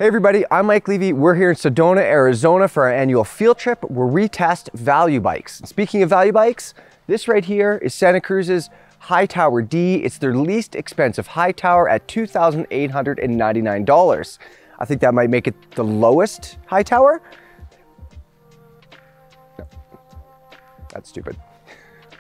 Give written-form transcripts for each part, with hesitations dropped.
Hey everybody, I'm Mike Levy. We're here in Sedona, Arizona for our annual field trip where we test value bikes. And speaking of value bikes, this right here is Santa Cruz's Hightower D. It's their least expensive Hightower at $2,899. I think that might make it the lowest Hightower. No, that's stupid.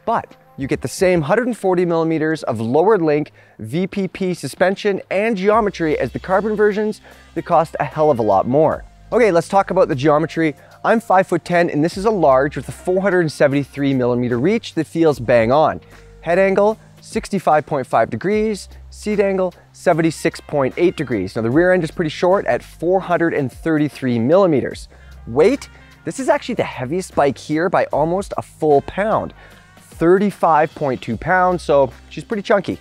But you get the same 140 millimeters of lower link VPP suspension and geometry as the carbon versions that cost a hell of a lot more. Okay, let's talk about the geometry. I'm 5'10" and this is a large with a 473 millimeter reach that feels bang on. Head angle, 65.5 degrees, seat angle, 76.8 degrees. Now the rear end is pretty short at 433 millimeters. Weight, this is actually the heaviest bike here by almost a full pound. 35.2 pounds, so she's pretty chunky.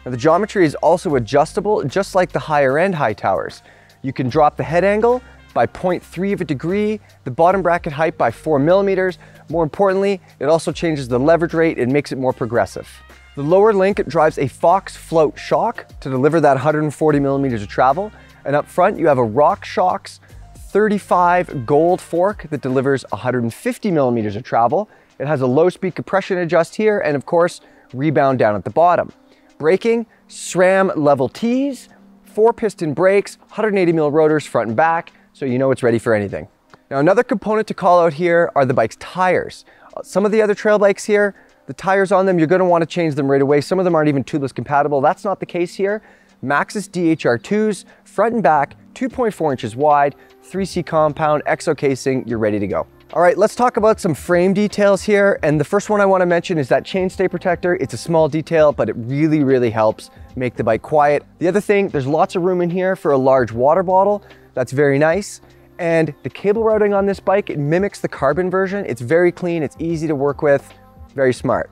Now the geometry is also adjustable, just like the higher end Hightowers. You can drop the head angle by 0.3 of a degree, the bottom bracket height by 4 millimeters. More importantly, it also changes the leverage rate and makes it more progressive. The lower link drives a Fox float shock to deliver that 140 millimeters of travel. And up front, you have a RockShox 35 gold fork that delivers 150 millimeters of travel. It has a low speed compression adjust here and of course, rebound down at the bottom. Braking, SRAM level T's, 4-piston brakes, 180 mil rotors front and back, so you know it's ready for anything. Now another component to call out here are the bike's tires. Some of the other trail bikes here, the tires on them, you're gonna wanna change them right away. Some of them aren't even tubeless compatible. That's not the case here. Maxxis DHR2s, front and back, 2.4 inches wide, 3C compound, EXO casing, you're ready to go. All right, let's talk about some frame details here. And the first one I want to mention is that chainstay protector. It's a small detail, but it really, really helps make the bike quiet. The other thing, there's lots of room in here for a large water bottle. That's very nice. And the cable routing on this bike, it mimics the carbon version. It's very clean, it's easy to work with, very smart.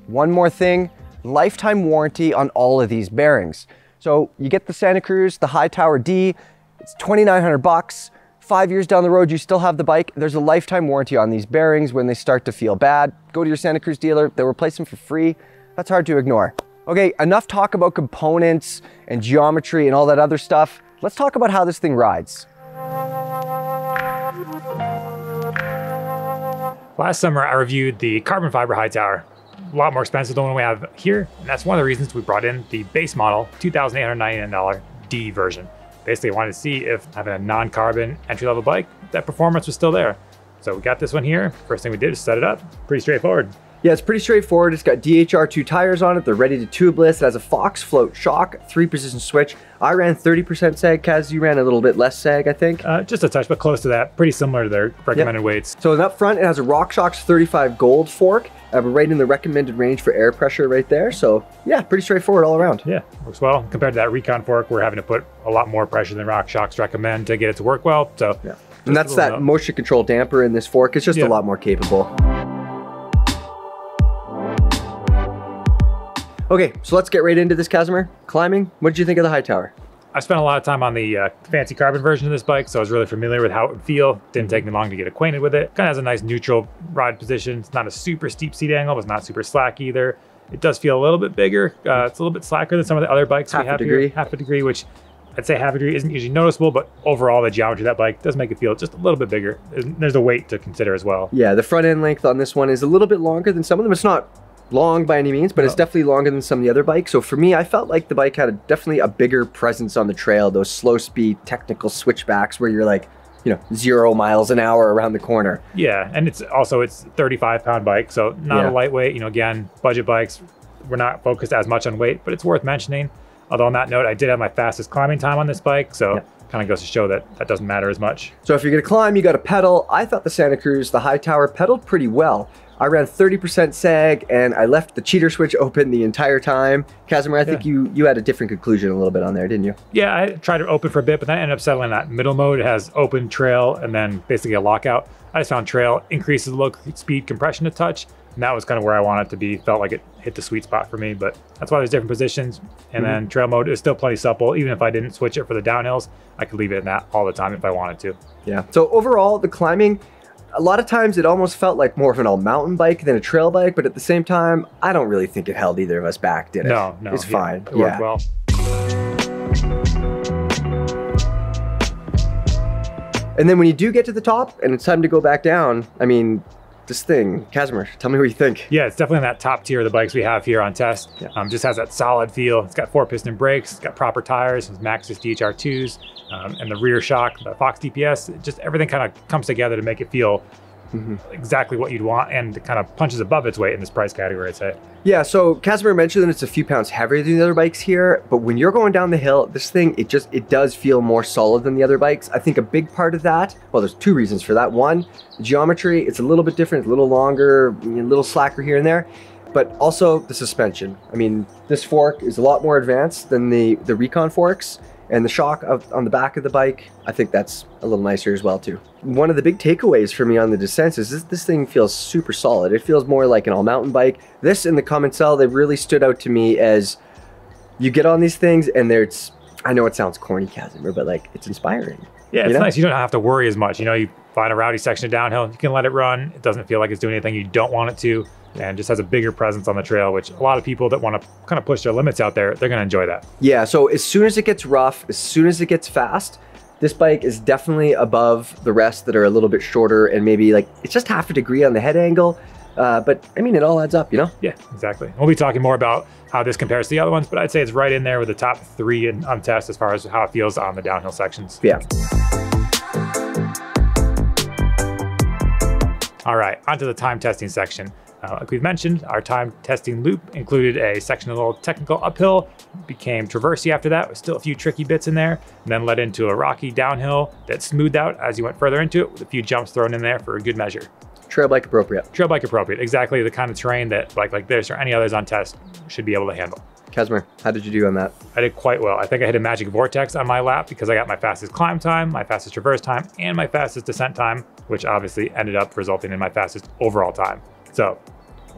One more thing, lifetime warranty on all of these bearings. So you get the Santa Cruz, the Hightower D, it's $2,900. 5 years down the road, you still have the bike. There's a lifetime warranty on these bearings. When they start to feel bad, go to your Santa Cruz dealer, they'll replace them for free. That's hard to ignore. Okay, enough talk about components and geometry and all that other stuff. Let's talk about how this thing rides. Last summer, I reviewed the carbon fiber Hightower. A lot more expensive than the one we have here, and that's one of the reasons we brought in the base model $2,899 D version. Basically, I wanted to see if having a non-carbon entry-level bike, that performance was still there. So we got this one here. First thing we did is set it up. Pretty straightforward. Yeah, it's pretty straightforward. It's got DHR2 tires on it. They're ready to tubeless. It has a Fox float shock, 3-position switch. I ran 30% sag. Kaz, you ran a little bit less sag, I think. Just a touch, but close to that. Pretty similar to their recommended weights. So up front, it has a RockShox 35 gold fork. Right in the recommended range for air pressure right there. So yeah, pretty straightforward all around. Yeah, works well. Compared to that Recon fork, we're having to put a lot more pressure than RockShox recommend to get it to work well. So yeah. And that's that motion control damper in this fork. It's just a lot more capable. Okay, so let's get right into this, Casimir. Climbing, what did you think of the Hightower? I spent a lot of time on the fancy carbon version of this bike, so I was really familiar with how it would feel. Didn't take me long to get acquainted with it. Kind of has a nice neutral ride position. It's not a super steep seat angle, but it's not super slack either. It does feel a little bit bigger. It's a little bit slacker than some of the other bikes we have here. Half a degree, which I'd say half a degree isn't usually noticeable, but overall the geometry of that bike does make it feel just a little bit bigger. There's a weight to consider as well. Yeah, the front end length on this one is a little bit longer than some of them. It's not long by any means, but it's definitely longer than some of the other bikes. So for me, I felt like the bike had definitely a bigger presence on the trail, those slow speed technical switchbacks where you're like, 0 miles an hour around the corner. Yeah, and it's 35-pound bike, so not a lightweight. Again, budget bikes, we're not focused as much on weight, but it's worth mentioning. Although on that note, I did have my fastest climbing time on this bike, so kind of goes to show that that doesn't matter as much. So if you're gonna climb, you gotta pedal. I thought the Santa Cruz, the Hightower, pedaled pretty well. I ran 30% sag and I left the cheater switch open the entire time. Casimir, I think you had a different conclusion a little bit on there, didn't you? Yeah, I tried to open for a bit, but then I ended up settling that middle mode. It has open, trail, and then basically a lockout. I just found trail increases the low speed compression a touch, and that was kind of where I wanted it to be. Felt like it hit the sweet spot for me, but that's why there's different positions. And then trail mode is still plenty supple. Even if I didn't switch it for the downhills, I could leave it in that all the time if I wanted to. Yeah. So overall, the climbing, a lot of times it almost felt like more of an all mountain bike than a trail bike, but at the same time, I don't really think it held either of us back, did it? No, it's fine. It worked well. And then when you do get to the top and it's time to go back down, I mean, this thing, Casimir, tell me what you think. Yeah, it's definitely in that top tier of the bikes we have here on test. Yeah. Just has that solid feel. It's got 4-piston brakes, it's got proper tires, it's Maxxis DHR2s, and the rear shock, the Fox DPS, just everything kind of comes together to make it feel exactly what you'd want, and it kind of punches above its weight in this price category, I'd say. Yeah, so Casimir mentioned that it's a few pounds heavier than the other bikes here, but when you're going down the hill, this thing, it does feel more solid than the other bikes. I think a big part of that, well, there's two reasons for that. One, the geometry, it's a little bit different, a little longer, a little slacker here and there, but also the suspension. I mean, this fork is a lot more advanced than the Recon forks, and the shock on the back of the bike, I think that's a little nicer as well too. One of the big takeaways for me on the descents is this thing feels super solid. It feels more like an all-mountain bike. This and the Commencal, they really stood out to me as you get on these things and I know it sounds corny, Casimir, but like it's inspiring. Yeah, it's nice. You don't have to worry as much. You know, you find a rowdy section of downhill, you can let it run. It doesn't feel like it's doing anything you don't want it to, and just has a bigger presence on the trail, which a lot of people that want to kind of push their limits out there, they're going to enjoy that. Yeah, so as soon as it gets rough, as soon as it gets fast, this bike is definitely above the rest that are a little bit shorter and maybe like it's just half a degree on the head angle. But I mean, it all adds up, you know? Yeah, exactly. We'll be talking more about how this compares to the other ones, but I'd say it's right in there with the top 3 on test as far as how it feels on the downhill sections. Yeah. All right, onto the time testing section. Like we've mentioned, our time testing loop included a section of a little technical uphill, became traversey after that, with still a few tricky bits in there, and then led into a rocky downhill that smoothed out as you went further into it, with a few jumps thrown in there for a good measure. Trail bike appropriate. Trail bike appropriate, exactly the kind of terrain that like this or any others on test should be able to handle. Casimir, how did you do on that? I did quite well. I think I hit a magic vortex on my lap because I got my fastest climb time, my fastest traverse time, and my fastest descent time, which obviously ended up resulting in my fastest overall time. So,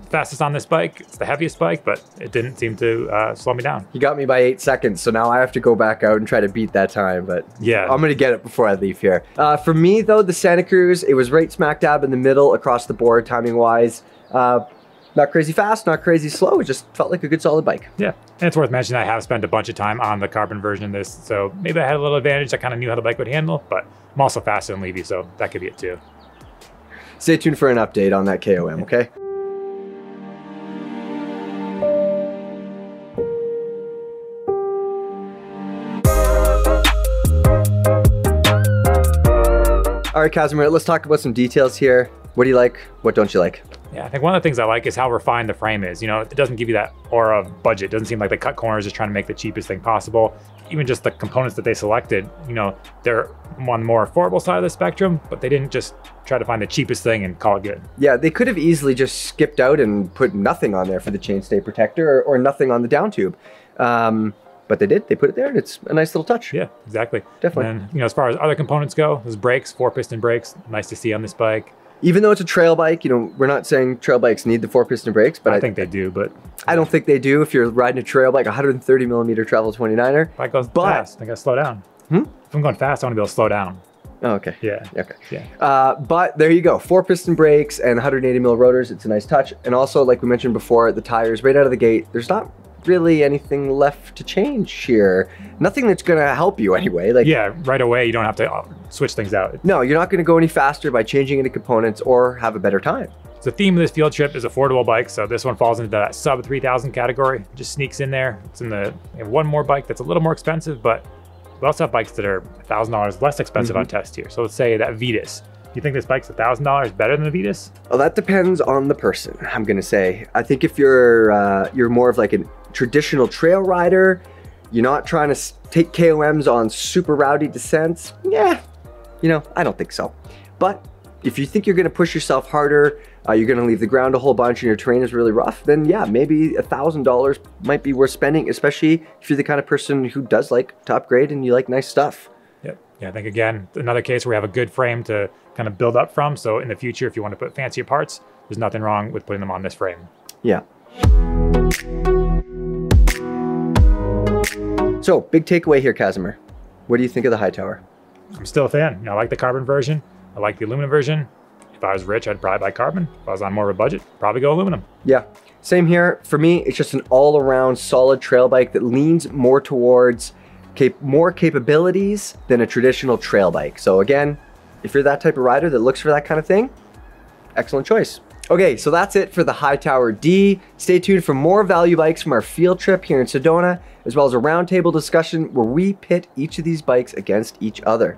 fastest on this bike, it's the heaviest bike, but it didn't seem to slow me down. You got me by 8 seconds, so now I have to go back out and try to beat that time, but yeah, I'm gonna get it before I leave here. For me though, the Santa Cruz, it was right smack dab in the middle across the board timing wise. Not crazy fast, not crazy slow. It just felt like a good solid bike. Yeah, and it's worth mentioning I have spent a bunch of time on the carbon version of this, so maybe I had a little advantage. I kind of knew how the bike would handle, but I'm also faster than Levy, so that could be it too. Stay tuned for an update on that KOM, okay? All right, Casimir, let's talk about some details here. What do you like? What don't you like? Yeah, I think one of the things I like is how refined the frame is. You know, it doesn't give you that aura of budget. It doesn't seem like they cut corners just trying to make the cheapest thing possible. Even just the components that they selected, you know, they're on the more affordable side of the spectrum, but they didn't just try to find the cheapest thing and call it good. Yeah, they could have easily just skipped out and put nothing on there for the chainstay protector or nothing on the down tube. But they did, they put it there and it's a nice little touch. Yeah, exactly. Definitely. And you know, as far as other components go, those brakes, 4-piston brakes, nice to see on this bike. Even though it's a trail bike, you know, we're not saying trail bikes need the 4-piston brakes, but I think they do, but I don't think they do if you're riding a trail bike, 130 millimeter travel 29er. If I go fast, I gotta slow down. If I'm going fast, I want to be able to slow down. Oh, okay. Yeah. Okay. Yeah. But there you go, 4-piston brakes and 180 mil rotors. It's a nice touch. And also, like we mentioned before, the tires right out of the gate, there's not really anything left to change here. Nothing that's gonna help you anyway. Like, yeah, right away you don't have to switch things out. No, you're not gonna go any faster by changing any components or have a better time. So the theme of this field trip is affordable bikes, so this one falls into that sub 3,000 category. Just sneaks in there. It's in the one more bike that's a little more expensive, but we also have bikes that are $1,000 less expensive on test here. So let's say that Vitus. Do you think this bike's $1,000 better than the Vitus? Well, that depends on the person, I'm gonna say. I think if you're more of like a traditional trail rider, you're not trying to take KOMs on super rowdy descents, yeah, you know, I don't think so. But if you think you're gonna push yourself harder, you're gonna leave the ground a whole bunch and your terrain is really rough, then yeah, maybe $1,000 might be worth spending, especially if you're the kind of person who does like to upgrade and you like nice stuff. Yep. Yeah, I think again, another case where we have a good frame to kind of build up from. So in the future, if you want to put fancier parts, there's nothing wrong with putting them on this frame. Yeah. So big takeaway here, Casimir. What do you think of the Hightower? I'm still a fan. You know, I like the carbon version. I like the aluminum version. If I was rich, I'd probably buy carbon. If I was on more of a budget, probably go aluminum. Yeah, same here. For me, it's just an all-around solid trail bike that leans more towards more capabilities than a traditional trail bike. So again, if you're that type of rider that looks for that kind of thing, excellent choice. Okay, so that's it for the Hightower D. Stay tuned for more value bikes from our field trip here in Sedona, as well as a roundtable discussion where we pit each of these bikes against each other.